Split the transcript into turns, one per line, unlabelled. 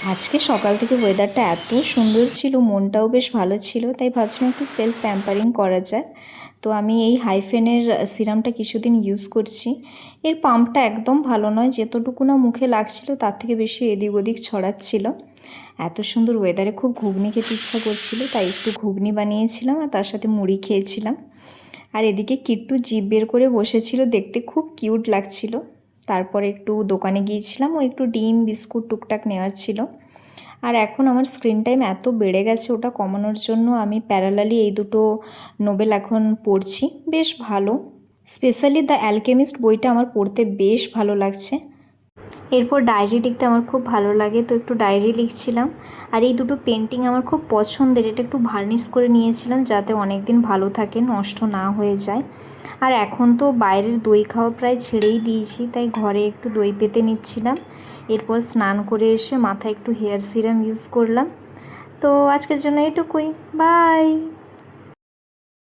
আজকে সকাল থেকে ওয়েদারটা এত সুন্দর ছিল, মনটাও বেশ ভালো ছিল, তাই ভাবছিলাম একটু সেলফ প্যাম্পারিং করা যায়। তো আমি এই হাইফেনের সিরামটা কিছুদিন ইউজ করছি। এর পাম্পটা একদম ভালো নয়, যতটুকু না মুখে লাগছিল তার থেকে বেশি এদিক ওদিক ছড়াচ্ছিল। এত সুন্দর ওয়েদারে খুব ঘুগনি খেতে ইচ্ছা করছিল, তাই একটু ঘুগনি বানিয়েছিলাম আর তার সাথে মুড়ি খেয়েছিলাম। আর এদিকে কিট্টু জিভ বের করে বসেছিল, দেখতে খুব কিউট লাগছিল। তারপরে একটু দোকানে গিয়েছিলাম, ও একটু ডিম বিস্কুট টুকটাক নেওয়ার ছিল। আর এখন আমার স্ক্রিন টাইম এত বেড়ে গেছে, ওটা কমানোর জন্য আমি প্যারালালি এই দুটো নোবেল এখন পড়ছি, বেশ ভালো। স্পেশালি দ্য অ্যালকেমিস্ট বইটা আমার পড়তে বেশ ভালো লাগছে। এরপর ডায়েরি লিখতে আমার খুব ভালো লাগে, তো একটু ডায়েরি লিখছিলাম। আর এই দুটো পেন্টিং আমার খুব পছন্দের, এটা একটু ভার্নিশ করে নিয়েছিলাম যাতে অনেক দিন ভালো থাকে, নষ্ট না হয়ে যায়। আর এখন তো বাইরের দই খাওয়া প্রায় ছেড়েই দিয়েছি, তাই ঘরে একটু দই পেতে নিচ্ছিলাম। এরপর স্নান করে এসে মাথায় একটু হেয়ার সিরাম ইউজ করলাম। তো আজকের জন্য এটুকুই, বাই।